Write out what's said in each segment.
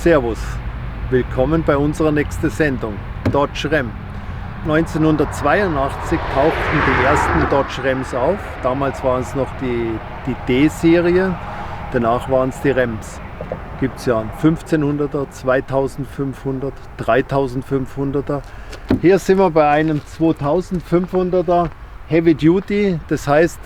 Servus, willkommen bei unserer nächsten Sendung, Dodge Ram. 1982 tauchten die ersten Dodge Rams auf, damals waren es noch die D-Serie, danach waren es die Rams. Gibt es ja einen 1500er, 2500, 3500er. Hier sind wir bei einem 2500er Heavy Duty, das heißt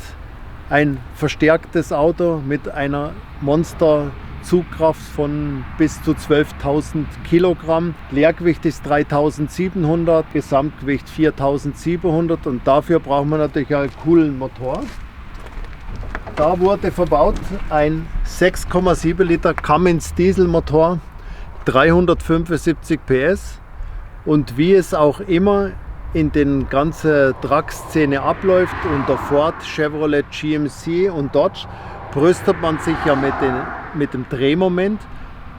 ein verstärktes Auto mit einer Monster-Zugkraft von bis zu 12.000 Kilogramm. Leergewicht ist 3.700, Gesamtgewicht 4.700 und dafür braucht man natürlich einen coolen Motor. Da wurde verbaut ein 6,7 Liter Cummins Dieselmotor, 375 PS und wie es auch immer in den ganzen Truck-Szene abläuft, unter Ford, Chevrolet, GMC und Dodge, brüstet man sich ja mit dem Drehmoment.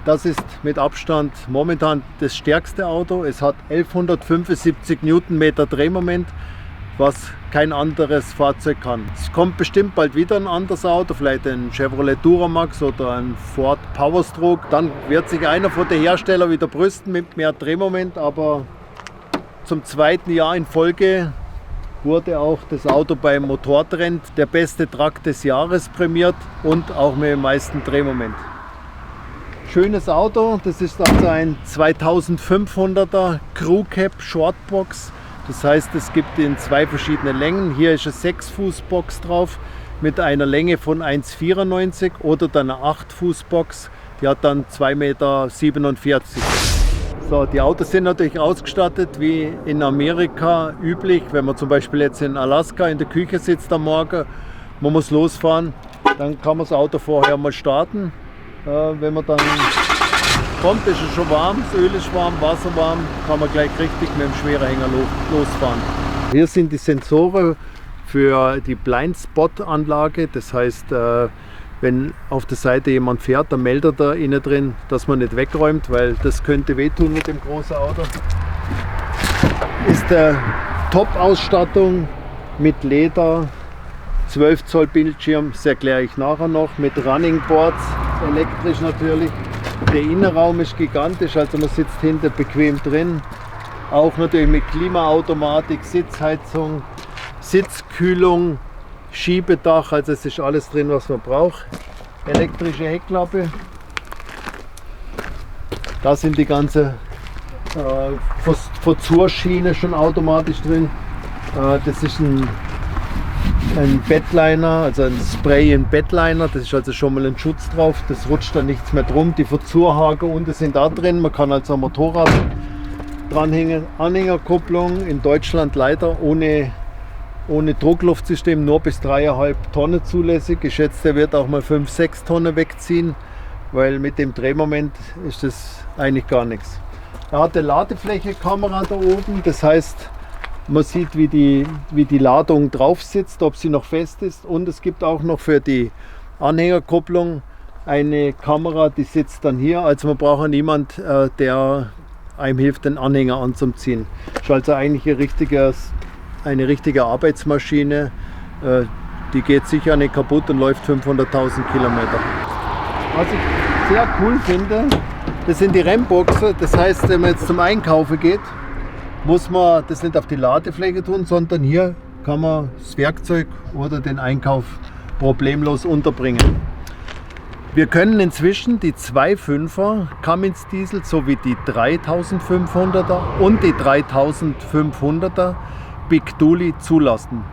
Das ist mit Abstand momentan das stärkste Auto. Es hat 1175 Newtonmeter Drehmoment, was kein anderes Fahrzeug kann. Es kommt bestimmt bald wieder ein anderes Auto, vielleicht ein Chevrolet Duramax oder ein Ford Powerstroke. Dann wird sich einer von den Herstellern wieder brüsten mit mehr Drehmoment, aber zum zweiten Jahr in Folge wurde auch das Auto beim Motortrend der beste Truck des Jahres prämiert und auch mit dem meisten Drehmoment. Schönes Auto, das ist also ein 2500er Crew Cab Shortbox. Das heißt, es gibt in zwei verschiedene Längen. Hier ist eine 6-Fuß-Box drauf mit einer Länge von 1,94 m oder dann eine 8-Fuß-Box, die hat dann 2,47 Meter. So, die Autos sind natürlich ausgestattet wie in Amerika üblich. Wenn man zum Beispiel jetzt in Alaska in der Küche sitzt am Morgen, man muss losfahren, dann kann man das Auto vorher mal starten. Wenn man dann kommt, ist es schon warm, das Öl ist warm, Wasser warm, kann man gleich richtig mit dem Schwererhänger losfahren. Hier sind die Sensoren für die Blind-Spot-Anlage, das heißt, wenn auf der Seite jemand fährt, dann meldet er innen drin, dass man nicht wegräumt, weil das könnte wehtun mit dem großen Auto. Ist der Top-Ausstattung mit Leder, 12 Zoll Bildschirm, das erkläre ich nachher noch, mit Running Boards, elektrisch natürlich. Der Innenraum ist gigantisch, also man sitzt hinten bequem drin. Auch natürlich mit Klimaautomatik, Sitzheizung, Sitzkühlung, Schiebedach, also es ist alles drin, was man braucht. Elektrische Heckklappe. Da sind die ganze Verzurrschiene schon automatisch drin. Das ist ein Bedliner, also ein Spray in Bedliner. Das ist also schon mal ein Schutz drauf. Das rutscht dann nichts mehr drum. Die Verzurhaken unten sind da drin. Man kann also ein Motorrad dranhängen. Anhängerkupplung in Deutschland leider ohne Druckluftsystem, nur bis 3,5 Tonnen zulässig. Geschätzt, der wird auch mal 5-6 Tonnen wegziehen, weil mit dem Drehmoment ist das eigentlich gar nichts. Er hat eine Ladefläche-Kamera da oben, das heißt, man sieht, wie die Ladung drauf sitzt, ob sie noch fest ist. Und es gibt auch noch für die Anhängerkupplung eine Kamera, die sitzt dann hier. Also man braucht niemand, der einem hilft, den Anhänger anzuziehen. Ist also eigentlich eine richtige Arbeitsmaschine, die geht sicher nicht kaputt und läuft 500.000 Kilometer. Was ich sehr cool finde, das sind die Ram-Boxen. Das heißt, wenn man jetzt zum Einkaufen geht, muss man das nicht auf die Ladefläche tun, sondern hier kann man das Werkzeug oder den Einkauf problemlos unterbringen. Wir können inzwischen die 2.5er Cummins Diesel sowie die 3.500er und die 3.500er Big Dually zulassen.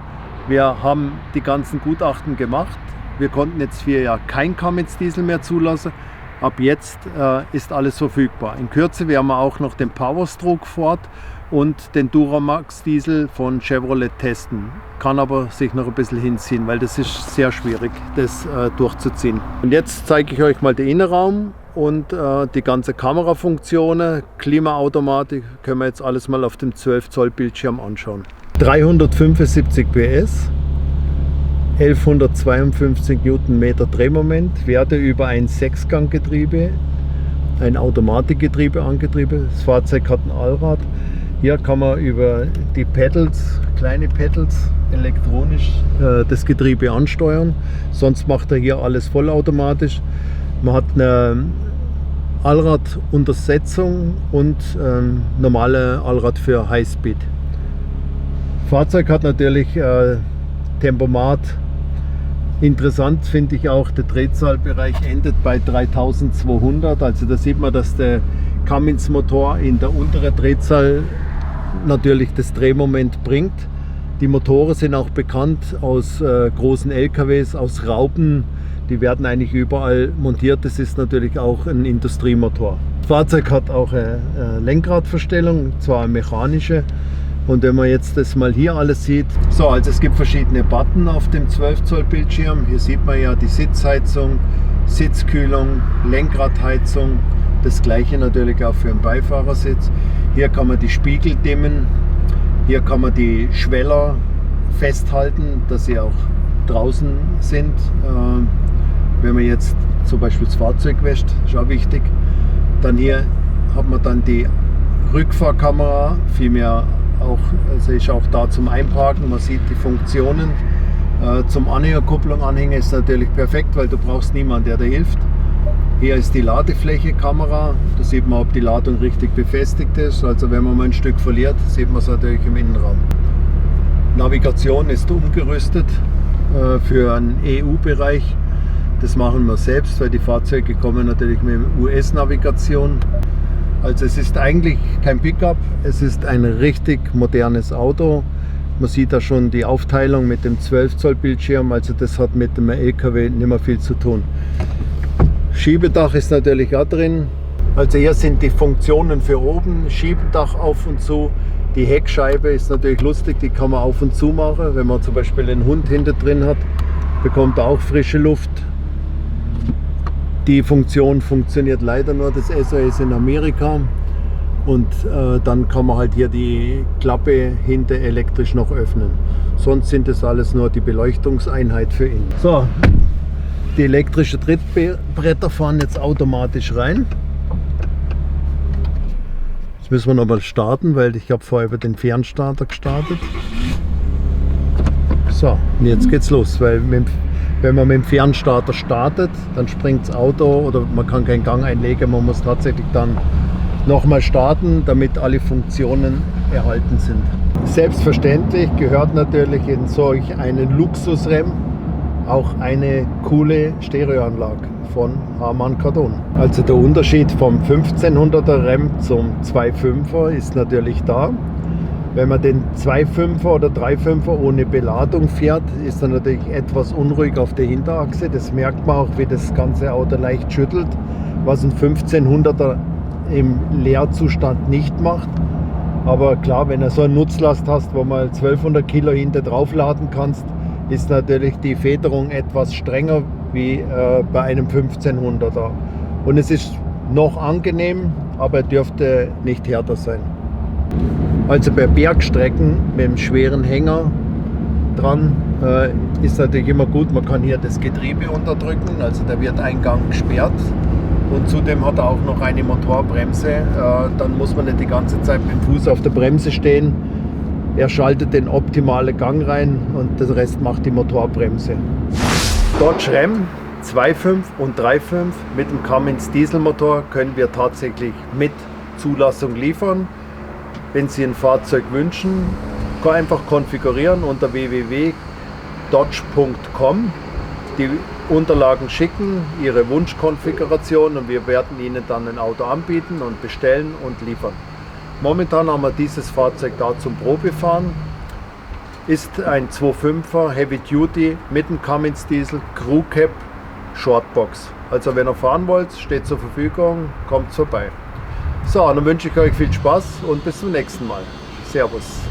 Wir haben die ganzen Gutachten gemacht. Wir konnten jetzt 4 Jahre kein Cummins Diesel mehr zulassen. Ab jetzt ist alles verfügbar. In Kürze werden wir auch noch den Powerstroke Ford und den Duramax Diesel von Chevrolet testen. Kann aber sich noch ein bisschen hinziehen, weil das ist sehr schwierig, das durchzuziehen. Und jetzt zeige ich euch mal den Innenraum und die ganze Kamerafunktionen, Klimaautomatik, können wir jetzt alles mal auf dem 12 Zoll Bildschirm anschauen. 375 PS, 1152 Newtonmeter Drehmoment, Werte über ein 6-Gang-Getriebe, ein Automatikgetriebe angetrieben. Das Fahrzeug hat ein Allrad. Hier kann man über die Pedals, kleine Pedals, elektronisch das Getriebe ansteuern. Sonst macht er hier alles vollautomatisch. Man hat eine Allraduntersetzung und normale Allrad für Highspeed. Fahrzeug hat natürlich Tempomat. Interessant finde ich auch, der Drehzahlbereich endet bei 3200. Also da sieht man, dass der Cummins Motor in der unteren Drehzahl natürlich das Drehmoment bringt. Die Motoren sind auch bekannt aus großen LKWs, aus Raupen. Die werden eigentlich überall montiert. Das ist natürlich auch ein Industriemotor. Das Fahrzeug hat auch eine Lenkradverstellung, zwar eine mechanische. Und wenn man jetzt das mal hier alles sieht, so, also es gibt verschiedene Button auf dem 12 Zoll Bildschirm. Hier sieht man ja die Sitzheizung, Sitzkühlung, Lenkradheizung, das gleiche natürlich auch für den Beifahrersitz. Hier kann man die Spiegel dimmen, hier kann man die Schweller festhalten, dass sie auch draußen sind. Wenn man jetzt zum Beispiel das Fahrzeug wäscht, ist auch wichtig. Dann hier hat man dann die Rückfahrkamera, vielmehr auch, also ist auch da zum Einparken, man sieht die Funktionen. Zum Anhängerkupplung anhängen ist natürlich perfekt, weil du brauchst niemanden, der dir hilft. Hier ist die Ladefläche-Kamera, da sieht man, ob die Ladung richtig befestigt ist. Also wenn man mal ein Stück verliert, sieht man es natürlich im Innenraum. Navigation ist umgerüstet für einen EU-Bereich. Das machen wir selbst, weil die Fahrzeuge kommen natürlich mit US-Navigation. Also es ist eigentlich kein Pickup, es ist ein richtig modernes Auto. Man sieht da schon die Aufteilung mit dem 12 Zoll Bildschirm, also das hat mit dem LKW nicht mehr viel zu tun. Schiebedach ist natürlich auch drin. Also hier sind die Funktionen für oben, Schiebedach auf und zu. Die Heckscheibe ist natürlich lustig, die kann man auf und zu machen. Wenn man zum Beispiel einen Hund hinter drin hat, bekommt er auch frische Luft. Die Funktion funktioniert leider nur, das SOS in Amerika. Und dann kann man halt hier die Klappe hinter elektrisch noch öffnen. Sonst sind das alles nur die Beleuchtungseinheit für innen. So, die elektrischen Trittbretter fahren jetzt automatisch rein. Jetzt müssen wir nochmal starten, weil ich habe vorher über den Fernstarter gestartet. So, und jetzt geht's los, weil wenn man mit dem Fernstarter startet, dann springt das Auto oder man kann keinen Gang einlegen, man muss tatsächlich dann nochmal starten, damit alle Funktionen erhalten sind. Selbstverständlich gehört natürlich in solch einen Luxus-Rem auch eine coole Stereoanlage von Harman Kardon. Also der Unterschied vom 1500er Rem zum 2.5er ist natürlich da. Wenn man den 2.5er oder 3.5er ohne Beladung fährt, ist er natürlich etwas unruhig auf der Hinterachse. Das merkt man auch, wie das ganze Auto leicht schüttelt, was ein 1500er im Leerzustand nicht macht. Aber klar, wenn du so eine Nutzlast hast, wo man 1200 Kilo hinter drauf laden kannst, ist natürlich die Federung etwas strenger wie bei einem 1500er. Und es ist noch angenehm, aber dürfte nicht härter sein. Also bei Bergstrecken mit einem schweren Hänger dran ist natürlich immer gut, man kann hier das Getriebe unterdrücken, also da wird ein Gang gesperrt. Und zudem hat er auch noch eine Motorbremse, dann muss man nicht die ganze Zeit mit dem Fuß auf der Bremse stehen. Er schaltet den optimalen Gang rein und den Rest macht die Motorbremse. Dodge Ram 2.5 und 3.5 mit dem Cummins Dieselmotor können wir tatsächlich mit Zulassung liefern. Wenn Sie ein Fahrzeug wünschen, einfach konfigurieren unter www.dodge.com. Die Unterlagen schicken, Ihre Wunschkonfiguration und wir werden Ihnen dann ein Auto anbieten und bestellen und liefern. Momentan haben wir dieses Fahrzeug da zum Probefahren. Ist ein 2.5er Heavy Duty mit dem Cummins Diesel, Crew Cab, Shortbox. Also wenn ihr fahren wollt, steht zur Verfügung, kommt vorbei. So, dann wünsche ich euch viel Spaß und bis zum nächsten Mal. Servus.